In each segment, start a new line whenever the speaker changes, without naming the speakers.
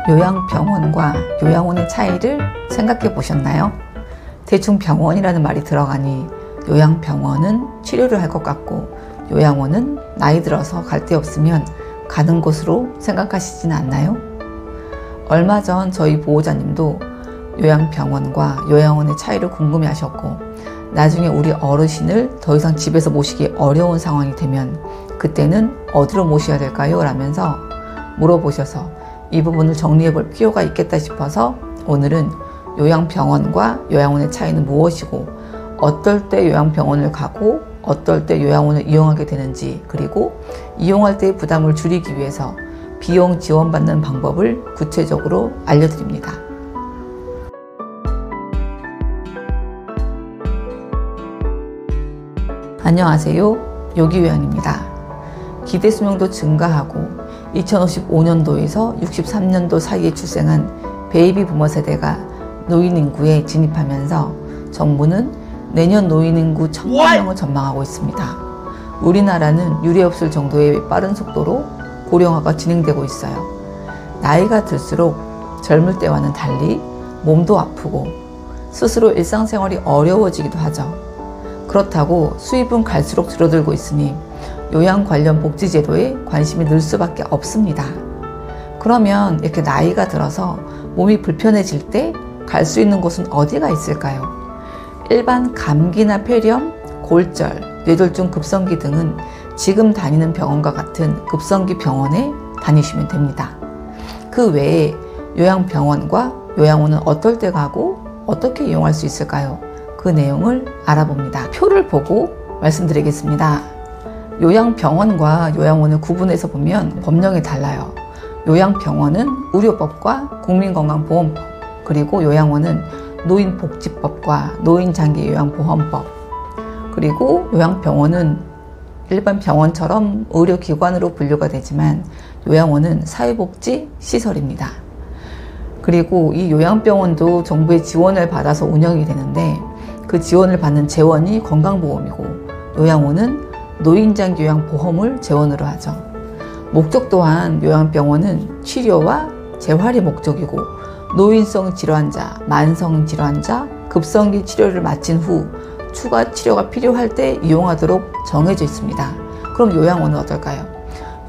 요양병원과 요양원의 차이를 생각해 보셨나요? 대충 병원이라는 말이 들어가니 요양병원은 치료를 할 것 같고 요양원은 나이 들어서 갈 데 없으면 가는 곳으로 생각하시진 않나요? 얼마 전 저희 보호자님도 요양병원과 요양원의 차이를 궁금해 하셨고 나중에 우리 어르신을 더 이상 집에서 모시기 어려운 상황이 되면 그때는 어디로 모셔야 될까요? 라면서 물어보셔서 이 부분을 정리해 볼 필요가 있겠다 싶어서 오늘은 요양병원과 요양원의 차이는 무엇이고 어떨 때 요양병원을 가고 어떨 때 요양원을 이용하게 되는지 그리고 이용할 때의 부담을 줄이기 위해서 비용 지원받는 방법을 구체적으로 알려드립니다. 안녕하세요. 요기요양입니다. 기대 수명도 증가하고 2055년도에서 63년도 사이에 출생한 베이비 부머 세대가 노인 인구에 진입하면서 정부는 내년 노인 인구 1000만 명을 전망하고 있습니다. 우리나라는 유례없을 정도의 빠른 속도로 고령화가 진행되고 있어요. 나이가 들수록 젊을 때와는 달리 몸도 아프고 스스로 일상생활이 어려워지기도 하죠. 그렇다고 수입은 갈수록 줄어들고 있으니 요양 관련 복지제도에 관심이 늘 수밖에 없습니다. 그러면 이렇게 나이가 들어서 몸이 불편해질 때 갈 수 있는 곳은 어디가 있을까요? 일반 감기나 폐렴, 골절, 뇌졸중 급성기 등은 지금 다니는 병원과 같은 급성기 병원에 다니시면 됩니다. 그 외에 요양병원과 요양원은 어떨 때 가고 어떻게 이용할 수 있을까요? 그 내용을 알아봅니다. 표를 보고 말씀드리겠습니다. 요양병원과 요양원을 구분해서 보면 법령이 달라요. 요양병원은 의료법과 국민건강보험법, 그리고 요양원은 노인복지법과 노인장기요양보험법, 그리고 요양병원은 일반 병원처럼 의료기관으로 분류가 되지만 요양원은 사회복지시설입니다. 그리고 이 요양병원도 정부의 지원을 받아서 운영이 되는데 그 지원을 받는 재원이 건강보험이고 요양원은 노인장기요양보험을 재원으로 하죠. 목적 또한 요양병원은 치료와 재활이 목적이고 노인성 질환자, 만성 질환자, 급성기 치료를 마친 후 추가 치료가 필요할 때 이용하도록 정해져 있습니다. 그럼 요양원은 어떨까요?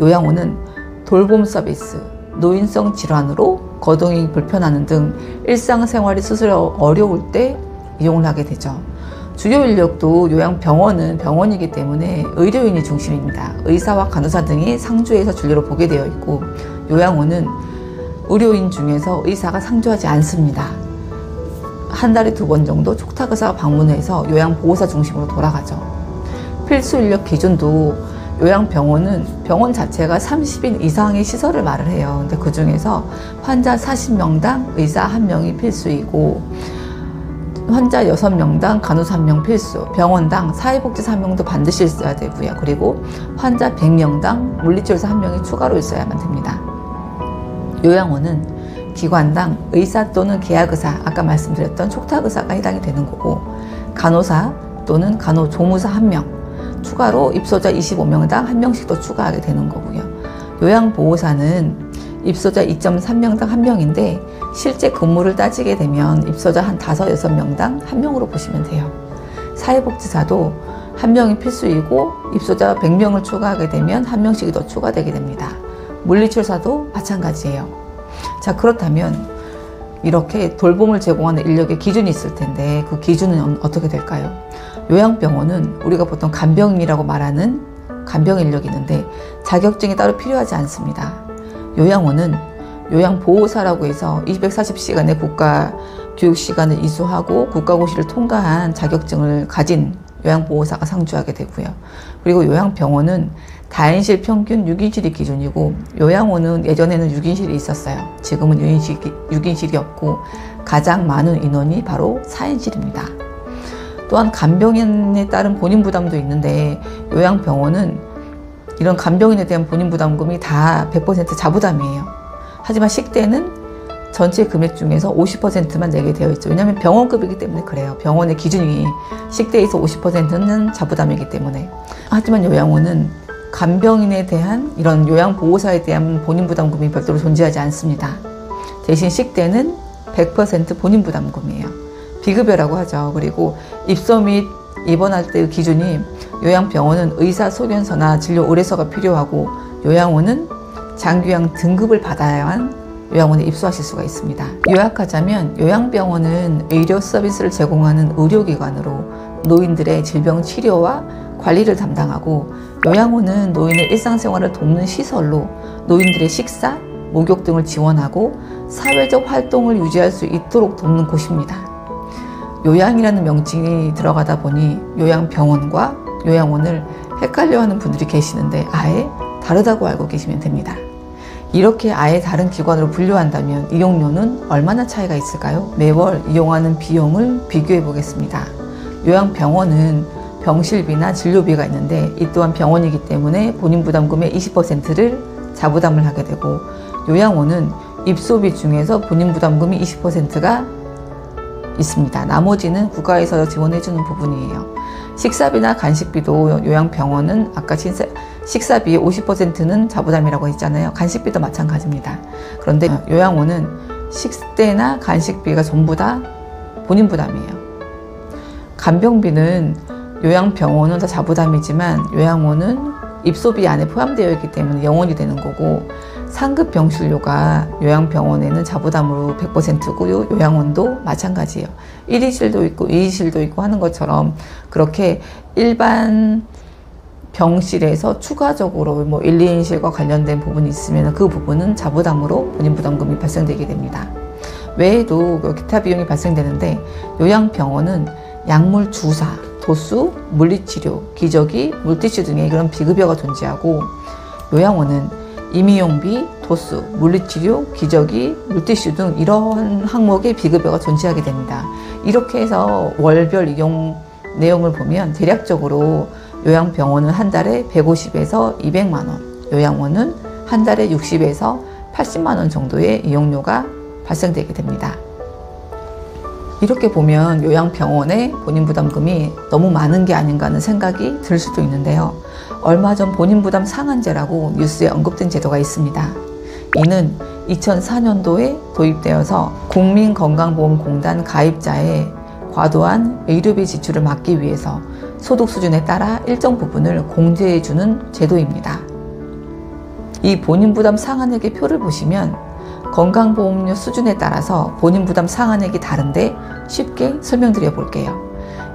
요양원은 돌봄 서비스, 노인성 질환으로 거동이 불편하는 등 일상생활이 스스로 어려울 때 이용을 하게 되죠. 주요 인력도 요양병원은 병원이기 때문에 의료인이 중심입니다. 의사와 간호사 등이 상주해서 진료를 보게 되어 있고 요양원은 의료인 중에서 의사가 상주하지 않습니다. 한 달에 2번 정도 촉탁의사가 방문해서 요양보호사 중심으로 돌아가죠. 필수 인력 기준도 요양병원은 병원 자체가 30인 이상의 시설을 말을 해요. 근데 그 중에서 환자 40명당 의사 1명이 필수이고 환자 6명당 간호사 1명 필수, 병원당 사회복지사 1명도 반드시 있어야 되고요. 그리고 환자 100명당 물리치료사 1명이 추가로 있어야만 됩니다. 요양원은 기관당 의사 또는 계약의사, 아까 말씀드렸던 촉탁의사가 해당이 되는 거고 간호사 또는 간호조무사 1명, 추가로 입소자 25명당 1명씩 더 추가하게 되는 거고요. 요양보호사는 입소자 2.3명당 1명인데 실제 근무를 따지게 되면 입소자 한 5, 6명당 1명으로 보시면 돼요. 사회복지사도 1명이 필수이고 입소자 100명을 추가하게 되면 1명씩이 더 추가되게 됩니다. 물리치료사도 마찬가지예요. 자, 그렇다면 이렇게 돌봄을 제공하는 인력의 기준이 있을 텐데 그 기준은 어떻게 될까요? 요양병원은 우리가 보통 간병인이라고 말하는 간병 인력이 있는데 자격증이 따로 필요하지 않습니다. 요양원은 요양보호사라고 해서 240시간의 국가교육시간을 이수하고 국가고시를 통과한 자격증을 가진 요양보호사가 상주하게 되고요. 그리고 요양병원은 다인실 평균 6인실이 기준이고 요양원은 예전에는 6인실이 있었어요. 지금은 6인실이 없고 가장 많은 인원이 바로 4인실입니다. 또한 간병인에 따른 본인 부담도 있는데 요양병원은 이런 간병인에 대한 본인 부담금이 다 100% 자부담이에요. 하지만 식대는 전체 금액 중에서 50%만 내게 되어 있죠. 왜냐하면 병원급이기 때문에 그래요. 병원의 기준이 식대에서 50%는 자부담이기 때문에. 하지만 요양원은 간병인에 대한 이런 요양보호사에 대한 본인 부담금이 별도로 존재하지 않습니다. 대신 식대는 100% 본인 부담금이에요. 비급여라고 하죠. 그리고 입소 및 입원할 때의 기준이 요양병원은 의사 소견서나 진료 의뢰서가 필요하고 요양원은 장기요양 등급을 받아야만 요양원에 입소하실 수가 있습니다. 요약하자면 요양병원은 의료 서비스를 제공하는 의료기관으로 노인들의 질병 치료와 관리를 담당하고 요양원은 노인의 일상생활을 돕는 시설로 노인들의 식사, 목욕 등을 지원하고 사회적 활동을 유지할 수 있도록 돕는 곳입니다. 요양이라는 명칭이 들어가다 보니 요양병원과 요양원을 헷갈려하는 분들이 계시는데 아예 다르다고 알고 계시면 됩니다. 이렇게 아예 다른 기관으로 분류한다면 이용료는 얼마나 차이가 있을까요? 매월 이용하는 비용을 비교해 보겠습니다. 요양병원은 병실비나 진료비가 있는데 이 또한 병원이기 때문에 본인 부담금의 20%를 자부담을 하게 되고 요양원은 입소비 중에서 본인 부담금이 20%가 있습니다. 나머지는 국가에서 지원해주는 부분이에요. 식사비나 간식비도 요양병원은 아까 식사비의 50%는 자부담이라고 했잖아요. 간식비도 마찬가지입니다. 그런데 요양원은 식대나 간식비가 전부 다 본인 부담이에요. 간병비는 요양병원은 다 자부담이지만 요양원은 입소비 안에 포함되어 있기 때문에 영원이 되는 거고 상급 병실료가 요양병원에는 자부담으로 100%고요. 요양원도 마찬가지예요. 1인실도 있고 2인실도 있고 하는 것처럼 그렇게 일반 병실에서 추가적으로 뭐 1, 2인실과 관련된 부분이 있으면 그 부분은 자부담으로 본인 부담금이 발생되게 됩니다. 외에도 기타 비용이 발생되는데 요양병원은 약물 주사, 도수, 물리치료, 기저귀, 물티슈 등의 그런 비급여가 존재하고 요양원은 임의용비, 도수, 물리치료, 기저귀, 물티슈 등 이러한 항목의 비급여가 존재하게 됩니다. 이렇게 해서 월별 이용 내용을 보면 대략적으로 요양병원은 한 달에 150에서 200만 원, 요양원은 한 달에 60에서 80만 원 정도의 이용료가 발생되게 됩니다. 이렇게 보면 요양병원의 본인 부담금이 너무 많은 게 아닌가 하는 생각이 들 수도 있는데요. 얼마 전 본인 부담 상한제라고 뉴스에 언급된 제도가 있습니다. 이는 2004년도에 도입되어서 국민건강보험공단 가입자의 과도한 의료비 지출을 막기 위해서 소득 수준에 따라 일정 부분을 공제해주는 제도입니다. 이 본인 부담 상한액의 표를 보시면 건강보험료 수준에 따라서 본인 부담 상한액이 다른데 쉽게 설명드려 볼게요.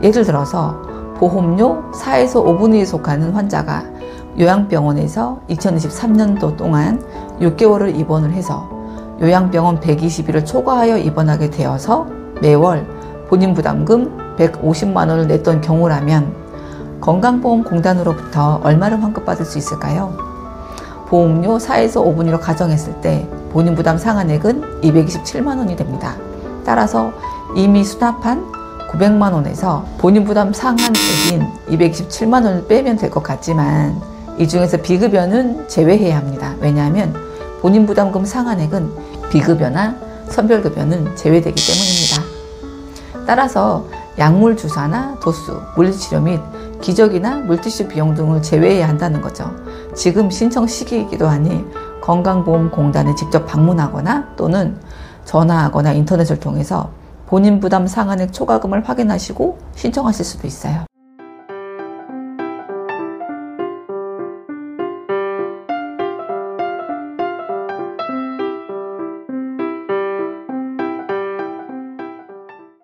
예를 들어서 보험료 4에서 5분의 1에 속하는 환자가 요양병원에서 2023년도 동안 6개월을 입원을 해서 요양병원 120일을 초과하여 입원하게 되어서 매월 본인 부담금 150만 원을 냈던 경우라면 건강보험공단으로부터 얼마를 환급받을 수 있을까요? 보험료 4에서 5분의 1로 가정했을 때 본인 부담 상한액은 227만 원이 됩니다. 따라서 이미 수납한 900만 원에서 본인 부담 상한액인 227만 원을 빼면 될 것 같지만 이 중에서 비급여는 제외해야 합니다. 왜냐하면 본인 부담금 상한액은 비급여나 선별급여는 제외되기 때문입니다. 따라서 약물 주사나 도수, 물리치료 및 기저귀나 물티슈 비용 등을 제외해야 한다는 거죠. 지금 신청 시기이기도 하니 건강보험공단에 직접 방문하거나 또는 전화하거나 인터넷을 통해서 본인 부담 상한액 초과금을 확인하시고 신청하실 수도 있어요.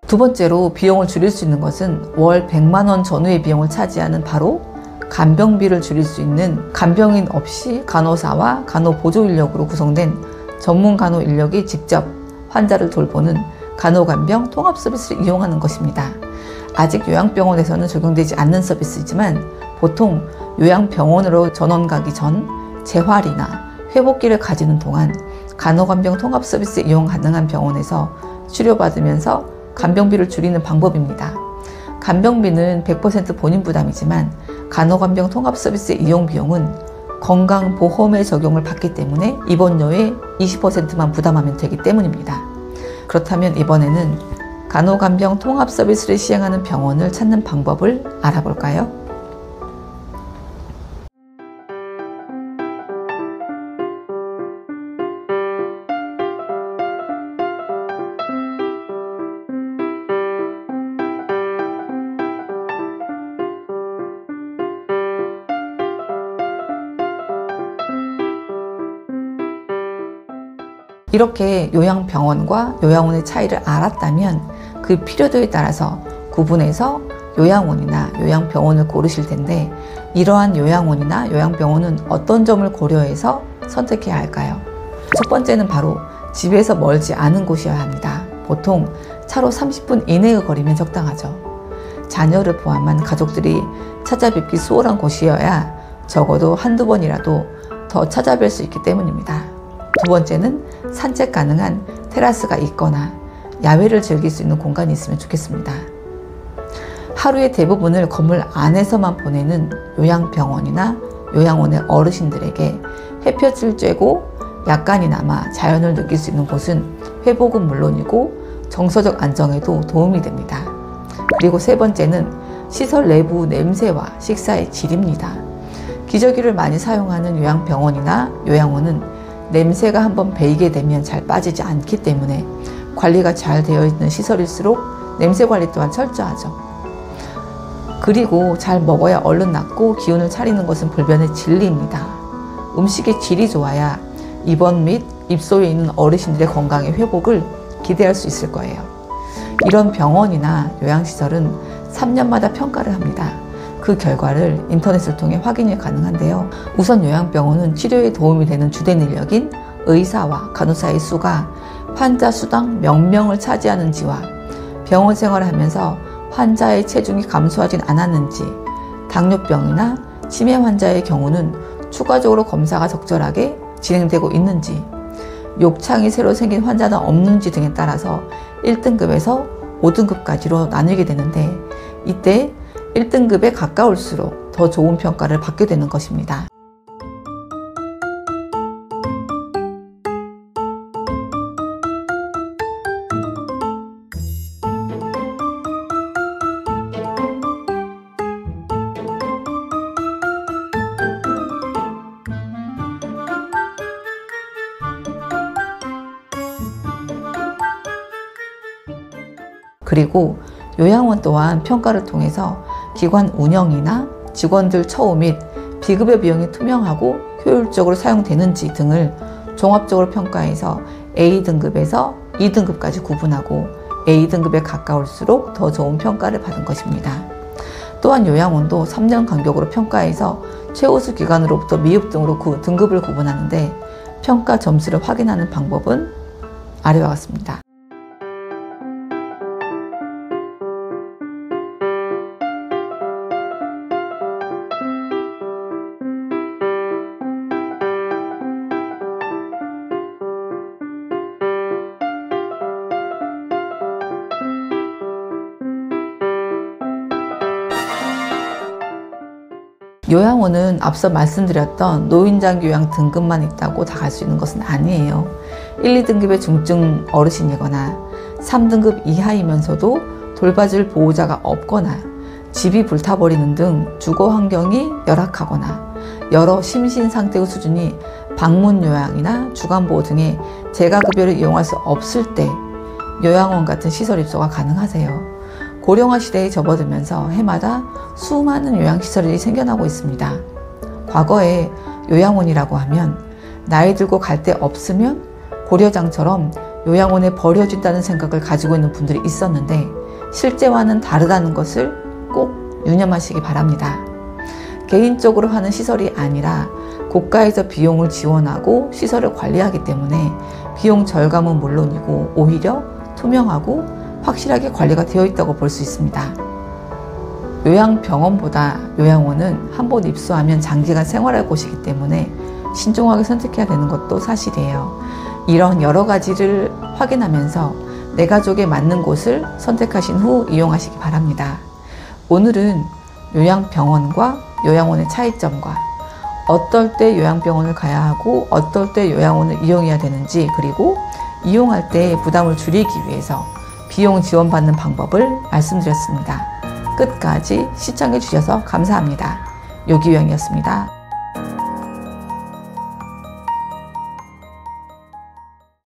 두 번째로 비용을 줄일 수 있는 것은 월 100만 원 전후의 비용을 차지하는 바로 간병비를 줄일 수 있는 간병인 없이 간호사와 간호보조 인력으로 구성된 전문 간호 인력이 직접 환자를 돌보는 간호간병 통합 서비스를 이용하는 것입니다. 아직 요양병원에서는 적용되지 않는 서비스이지만 보통 요양병원으로 전원 가기 전 재활이나 회복기를 가지는 동안 간호간병 통합 서비스 이용 가능한 병원에서 치료받으면서 간병비를 줄이는 방법입니다. 간병비는 100% 본인 부담이지만 간호간병 통합 서비스 이용 비용은 건강보험의 적용을 받기 때문에 입원료의 20%만 부담하면 되기 때문입니다. 그렇다면 이번에는 간호간병 통합 서비스를 시행하는 병원을 찾는 방법을 알아볼까요? 이렇게 요양병원과 요양원의 차이를 알았다면 그 필요도에 따라서 구분해서 요양원이나 요양병원을 고르실 텐데, 이러한 요양원이나 요양병원은 어떤 점을 고려해서 선택해야 할까요? 첫 번째는 바로 집에서 멀지 않은 곳이어야 합니다. 보통 차로 30분 이내의 거리면 적당하죠. 자녀를 포함한 가족들이 찾아뵙기 수월한 곳이어야 적어도 한두 번이라도 더 찾아뵐 수 있기 때문입니다. 두 번째는 산책 가능한 테라스가 있거나 야외를 즐길 수 있는 공간이 있으면 좋겠습니다. 하루의 대부분을 건물 안에서만 보내는 요양병원이나 요양원의 어르신들에게 햇볕을 쬐고 약간이나마 자연을 느낄 수 있는 곳은 회복은 물론이고 정서적 안정에도 도움이 됩니다. 그리고 세 번째는 시설 내부 냄새와 식사의 질입니다. 기저귀를 많이 사용하는 요양병원이나 요양원은 냄새가 한번 배이게 되면 잘 빠지지 않기 때문에 관리가 잘 되어 있는 시설일수록 냄새 관리 또한 철저하죠. 그리고 잘 먹어야 얼른 낫고 기운을 차리는 것은 불변의 진리입니다. 음식의 질이 좋아야 입원 및 입소에 있는 어르신들의 건강의 회복을 기대할 수 있을 거예요. 이런 병원이나 요양시설은 3년마다 평가를 합니다. 그 결과를 인터넷을 통해 확인이 가능한데요. 우선 요양병원은 치료에 도움이 되는 주된 인력인 의사와 간호사의 수가 환자 수당 몇 명을 차지하는지와 병원 생활을 하면서 환자의 체중이 감소하진 않았는지, 당뇨병이나 치매 환자의 경우는 추가적으로 검사가 적절하게 진행되고 있는지, 욕창이 새로 생긴 환자는 없는지 등에 따라서 1등급에서 5등급까지로 나뉘게 되는데, 이때 1등급에 가까울수록 더 좋은 평가를 받게 되는 것입니다. 그리고 요양원 또한 평가를 통해서 기관 운영이나 직원들 처우 및 비급여 비용이 투명하고 효율적으로 사용되는지 등을 종합적으로 평가해서 A등급에서 2등급까지 구분하고 A등급에 가까울수록 더 좋은 평가를 받은 것입니다. 또한 요양원도 3년 간격으로 평가해서 최우수 기관으로부터 미흡 등으로 등급을 구분하는데, 평가 점수를 확인하는 방법은 아래와 같습니다. 요양원은 앞서 말씀드렸던 노인장기 요양 등급만 있다고 다 갈 수 있는 것은 아니에요. 1, 2등급의 중증 어르신이거나 3등급 이하이면서도 돌봐줄 보호자가 없거나 집이 불타버리는 등 주거 환경이 열악하거나 여러 심신 상태의 수준이 방문 요양이나 주간 보호 등의 재가급여를 이용할 수 없을 때 요양원 같은 시설 입소가 가능하세요. 고령화 시대에 접어들면서 해마다 수많은 요양시설이 생겨나고 있습니다. 과거에 요양원이라고 하면 나이 들고 갈 데 없으면 고려장처럼 요양원에 버려진다는 생각을 가지고 있는 분들이 있었는데, 실제와는 다르다는 것을 꼭 유념하시기 바랍니다. 개인적으로 하는 시설이 아니라 고가에서 비용을 지원하고 시설을 관리하기 때문에 비용 절감은 물론이고 오히려 투명하고 확실하게 관리가 되어 있다고 볼 수 있습니다. 요양병원보다 요양원은 한 번 입소하면 장기간 생활할 곳이기 때문에 신중하게 선택해야 되는 것도 사실이에요. 이런 여러 가지를 확인하면서 내 가족에 맞는 곳을 선택하신 후 이용하시기 바랍니다. 오늘은 요양병원과 요양원의 차이점과 어떨 때 요양병원을 가야 하고 어떨 때 요양원을 이용해야 되는지, 그리고 이용할 때 부담을 줄이기 위해서 비용 지원받는 방법을 말씀드렸습니다. 끝까지 시청해 주셔서 감사합니다. 요기요양이었습니다.